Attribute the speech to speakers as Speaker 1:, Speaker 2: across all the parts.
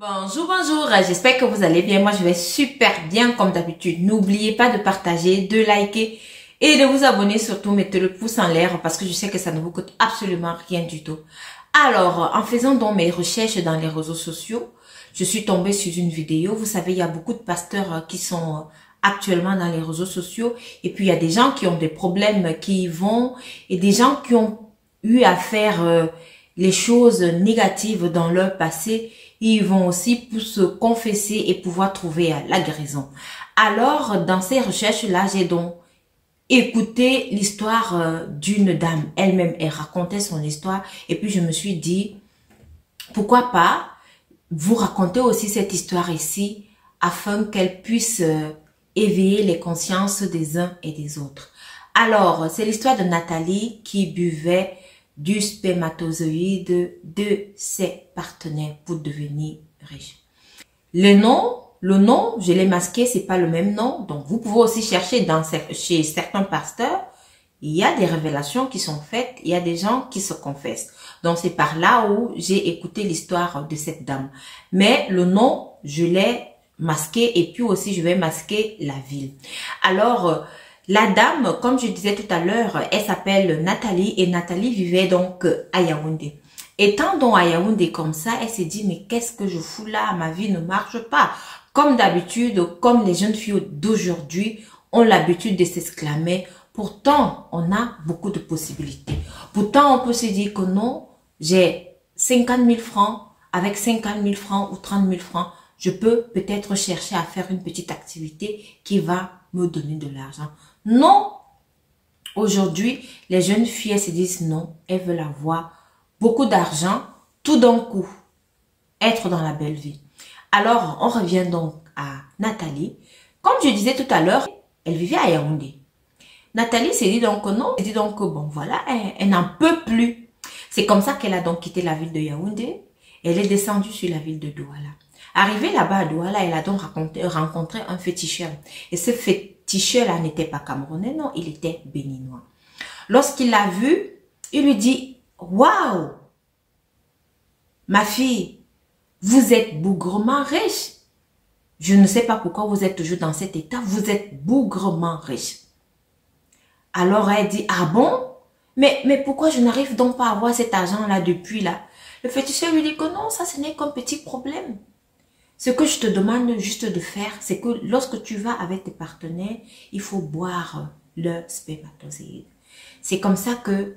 Speaker 1: Bonjour, bonjour, j'espère que vous allez bien. Moi, je vais super bien comme d'habitude. N'oubliez pas de partager, de liker et de vous abonner. Surtout, mettez le pouce en l'air parce que je sais que ça ne vous coûte absolument rien du tout. Alors, en faisant donc mes recherches dans les réseaux sociaux, je suis tombée sur une vidéo. Vous savez, il y a beaucoup de pasteurs qui sont actuellement dans les réseaux sociaux. Et puis, il y a des gens qui ont des problèmes qui y vont et des gens qui ont eu à faire les choses négatives dans leur passé. Ils vont aussi pour se confesser et pouvoir trouver la guérison. Alors, dans ces recherches-là, j'ai donc écouté l'histoire d'une dame. Elle-même, elle racontait son histoire. Et puis, je me suis dit, pourquoi pas vous raconter aussi cette histoire ici afin qu'elle puisse éveiller les consciences des uns et des autres. Alors, c'est l'histoire de Nathalie qui buvait du spermatozoïde de ses partenaires pour devenir riche. Le nom, je l'ai masqué, c'est pas le même nom. Donc, vous pouvez aussi chercher chez certains pasteurs. Il y a des révélations qui sont faites. Il y a des gens qui se confessent. Donc, c'est par là où j'ai écouté l'histoire de cette dame. Mais le nom, je l'ai masqué et puis aussi, je vais masquer la ville. Alors, la dame, comme je disais tout à l'heure, elle s'appelle Nathalie et Nathalie vivait donc à Yaoundé. Étant donc à Yaoundé comme ça, elle s'est dit, mais qu'est-ce que je fous là? Ma vie ne marche pas. Comme d'habitude, comme les jeunes filles d'aujourd'hui ont l'habitude de s'exclamer, pourtant, on a beaucoup de possibilités. Pourtant, on peut se dire que non, j'ai 50 000 francs, avec 50 000 francs ou 30 000 francs, je peux peut-être chercher à faire une petite activité qui va me donner de l'argent. Non, aujourd'hui, les jeunes filles elles se disent non, elles veulent avoir beaucoup d'argent, tout d'un coup, être dans la belle vie. Alors, on revient donc à Nathalie. Comme je disais tout à l'heure, elle vivait à Yaoundé. Nathalie s'est dit donc non, elle dit donc bon voilà, elle n'en peut plus. C'est comme ça qu'elle a donc quitté la ville de Yaoundé. Elle est descendue sur la ville de Douala. Arrivée là-bas à Douala, elle a donc rencontré un féticheur. Et ce féticheur-là n'était pas camerounais, non, il était béninois. Lorsqu'il l'a vu, il lui dit, waouh, ma fille, vous êtes bougrement riche. Je ne sais pas pourquoi vous êtes toujours dans cet état, vous êtes bougrement riche. Alors elle dit, ah bon? Mais pourquoi je n'arrive donc pas à avoir cet argent-là depuis là? Le féticheur lui dit que non, ça ce n'est qu'un petit problème. Ce que je te demande juste de faire, c'est que lorsque tu vas avec tes partenaires, il faut boire leur spermatozoïde. C'est comme ça que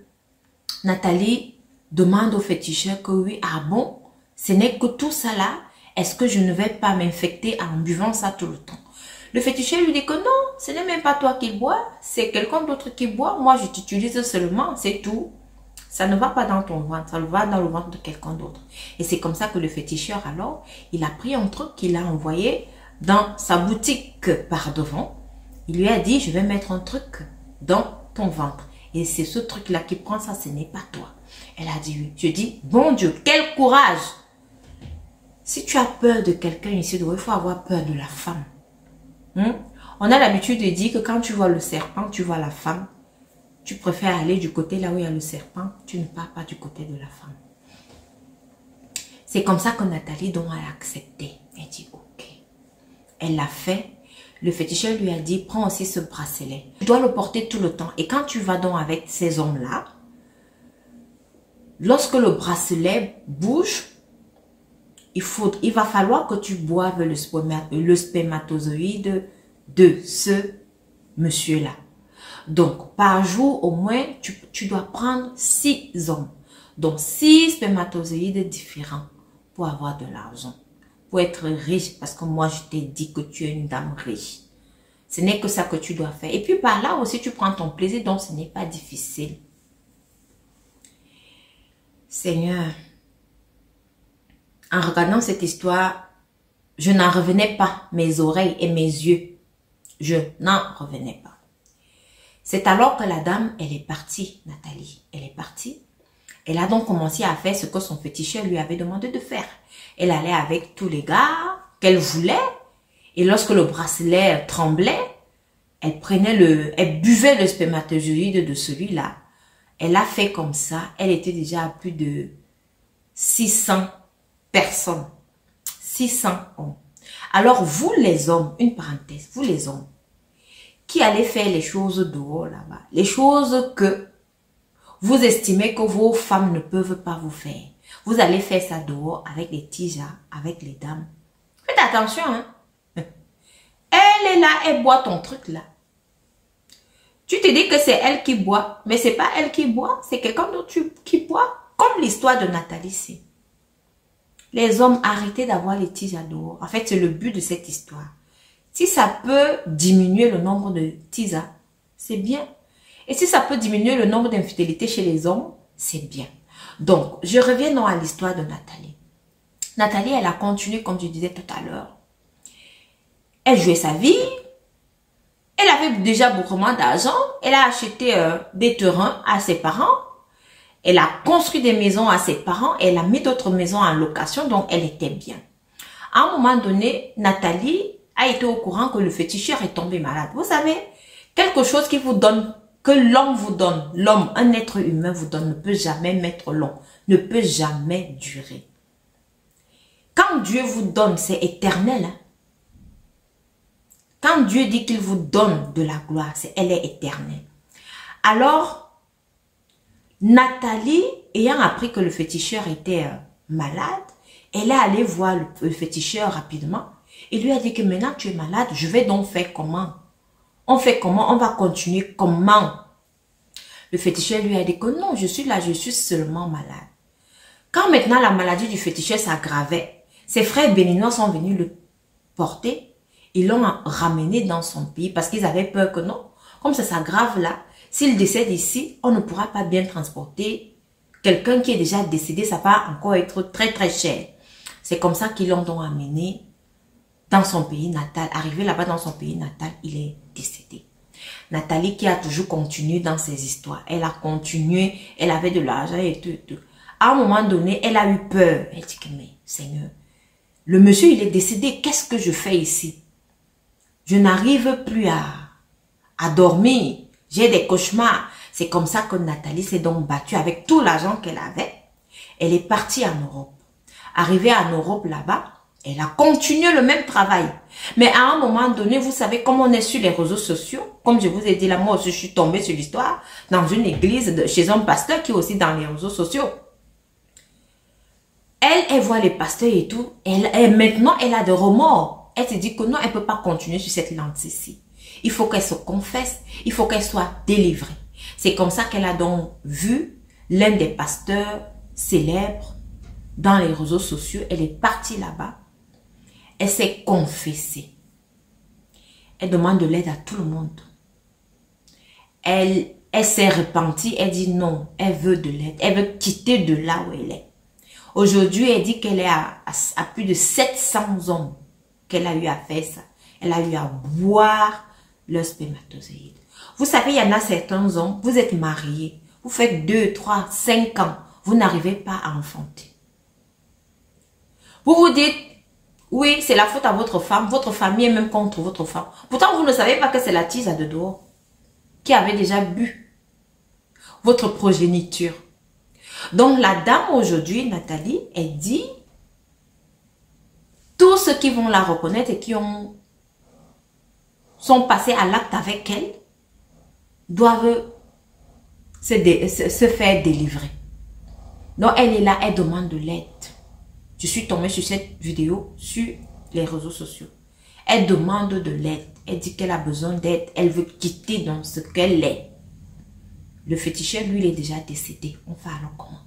Speaker 1: Nathalie demande au féticheur que oui, ah bon, ce n'est que tout ça là, est-ce que je ne vais pas m'infecter en buvant ça tout le temps? Le féticheur lui dit que non, ce n'est même pas toi qui bois, c'est quelqu'un d'autre qui boit, moi je t'utilise seulement, c'est tout. Ça ne va pas dans ton ventre, ça va dans le ventre de quelqu'un d'autre. Et c'est comme ça que le féticheur, alors, il a pris un truc qu'il a envoyé dans sa boutique par devant. Il lui a dit, je vais mettre un truc dans ton ventre. Et c'est ce truc-là qui prend ça, ce n'est pas toi. Elle a dit oui. Je dis, bon Dieu, quel courage! Si tu as peur de quelqu'un ici, il faut avoir peur de la femme. On a l'habitude de dire que quand tu vois le serpent, tu vois la femme. Tu préfères aller du côté là où il y a le serpent, tu ne pars pas du côté de la femme. C'est comme ça que Nathalie donc a accepté. Elle dit ok. Elle l'a fait. Le féticheur lui a dit, prends aussi ce bracelet. Tu dois le porter tout le temps. Et quand tu vas donc avec ces hommes-là, lorsque le bracelet bouge, il va falloir que tu boives le spermatozoïde de ce monsieur-là. Donc, par jour, au moins, tu dois prendre 6 hommes. Donc, 6 spermatozoïdes différents pour avoir de l'argent. Pour être riche, parce que moi, je t'ai dit que tu es une dame riche. Ce n'est que ça que tu dois faire. Et puis, par là aussi, tu prends ton plaisir, donc ce n'est pas difficile. Seigneur, en regardant cette histoire, je n'en revenais pas, mes oreilles et mes yeux. Je n'en revenais pas. C'est alors que la dame, elle est partie, Nathalie. Elle est partie. Elle a donc commencé à faire ce que son féticheur lui avait demandé de faire. Elle allait avec tous les gars qu'elle voulait. Et lorsque le bracelet tremblait, elle buvait le spermatozoïde de celui-là. Elle a fait comme ça. Elle était déjà à plus de 600 personnes. 600 hommes. Alors vous les hommes, une parenthèse, vous les hommes, qui allez faire les choses dehors là-bas, les choses que vous estimez que vos femmes ne peuvent pas vous faire. Vous allez faire ça dehors avec les tiges, avec les dames. Faites attention, hein. Elle est là, elle boit ton truc là. Tu te dis que c'est elle qui boit, mais c'est pas elle qui boit, c'est quelqu'un d'autre qui boit. Comme l'histoire de Nathalie, c'est. Les hommes, arrêtez d'avoir les tiges à dehors. En fait, c'est le but de cette histoire. Si ça peut diminuer le nombre de tiges, c'est bien. Et si ça peut diminuer le nombre d'infidélités chez les hommes, c'est bien. Donc, je reviens à l'histoire de Nathalie. Nathalie, elle a continué, comme je disais tout à l'heure. Elle jouait sa vie. Elle avait déjà beaucoup d'argent. Elle a acheté des terrains à ses parents. Elle a construit des maisons à ses parents. Elle a mis d'autres maisons en location. Donc, elle était bien. À un moment donné, Nathalie a été au courant que le féticheur est tombé malade. Vous savez, quelque chose qui vous donne, que l'homme vous donne, l'homme, un être humain vous donne, ne peut jamais mettre long, ne peut jamais durer. Quand Dieu vous donne, c'est éternel. Hein? Quand Dieu dit qu'il vous donne de la gloire, elle est éternelle. Alors, Nathalie, ayant appris que le féticheur était malade, elle est allée voir le féticheur rapidement. Il lui a dit que maintenant tu es malade, je vais donc faire comment? On fait comment? On va continuer comment? Le féticheur lui a dit que non, je suis là, je suis seulement malade. Quand maintenant la maladie du féticheur s'aggravait, ses frères béninois sont venus le porter. Ils l'ont ramené dans son pays parce qu'ils avaient peur que non, comme ça s'aggrave là, s'il décède ici, on ne pourra pas bien transporter quelqu'un qui est déjà décédé, ça va encore être très très cher. C'est comme ça qu'ils l'ont donc amené dans son pays natal. Arrivé là-bas dans son pays natal, il est décédé. Nathalie qui a toujours continué dans ses histoires, elle a continué, elle avait de l'argent et tout. À un moment donné, elle a eu peur. Elle dit que mais Seigneur, le monsieur il est décédé, qu'est-ce que je fais ici? Je n'arrive plus à dormir. J'ai des cauchemars. C'est comme ça que Nathalie s'est donc battue avec tout l'argent qu'elle avait. Elle est partie en Europe. Arrivée en Europe là-bas, elle a continué le même travail. Mais à un moment donné, vous savez, comme on est sur les réseaux sociaux, comme je vous ai dit là, moi aussi je suis tombée sur l'histoire, dans une église, chez un pasteur qui est aussi dans les réseaux sociaux. Elle voit les pasteurs et tout. Maintenant, elle a des remords. Elle se dit que non, elle ne peut pas continuer sur cette lance-ci. Il faut qu'elle se confesse. Il faut qu'elle soit délivrée. C'est comme ça qu'elle a donc vu l'un des pasteurs célèbres dans les réseaux sociaux. Elle est partie là-bas. Elle s'est confessée. Elle demande de l'aide à tout le monde. Elle s'est repentie. Elle dit non, elle veut de l'aide. Elle veut quitter de là où elle est. Aujourd'hui, elle dit qu'elle est à plus de 700 hommes qu'elle a eu à faire ça. Elle a eu à boire leur spermatozoïde. Vous savez, il y en a certains hommes, vous êtes mariés, vous faites 2, 3, 5 ans, vous n'arrivez pas à enfanter. Vous vous dites, oui, c'est la faute à votre famille est même contre votre femme. Pourtant, vous ne savez pas que c'est la tise à de dehors qui avait déjà bu votre progéniture. Donc, la dame aujourd'hui, Nathalie, elle dit, tous ceux qui vont la reconnaître et qui sont passés à l'acte avec elle, doivent se faire délivrer. Donc, elle est là, elle demande de l'aide. Je suis tombée sur cette vidéo sur les réseaux sociaux. Elle demande de l'aide. Elle dit qu'elle a besoin d'aide. Elle veut quitter dans ce qu'elle est. Le féticheur, lui, il est déjà décédé. On fait alors comment?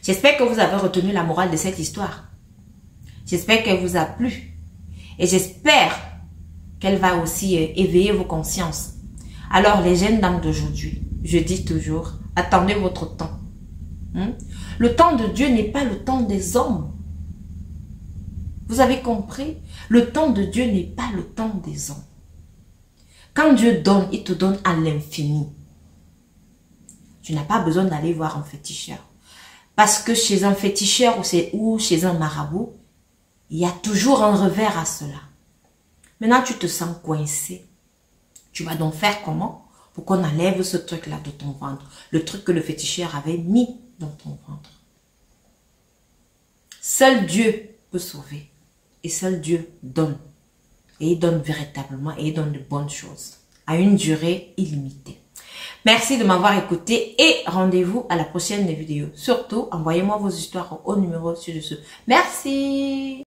Speaker 1: J'espère que vous avez retenu la morale de cette histoire. J'espère qu'elle vous a plu. Et j'espère qu'elle va aussi éveiller vos consciences. Alors, les jeunes dames d'aujourd'hui, je dis toujours, attendez votre temps. Le temps de Dieu n'est pas le temps des hommes. Vous avez compris? Le temps de Dieu n'est pas le temps des hommes. Quand Dieu donne, il te donne à l'infini. Tu n'as pas besoin d'aller voir un féticheur. Parce que chez un féticheur ou chez un marabout, il y a toujours un revers à cela. Maintenant, tu te sens coincé. Tu vas donc faire comment? Pour qu'on enlève ce truc-là de ton ventre. Le truc que le féticheur avait mis dans ton ventre. Seul Dieu peut sauver. Et seul Dieu donne. Et il donne véritablement et il donne de bonnes choses à une durée illimitée. Merci de m'avoir écouté et rendez-vous à la prochaine vidéo. Surtout, envoyez-moi vos histoires au numéro ci-dessous. Merci.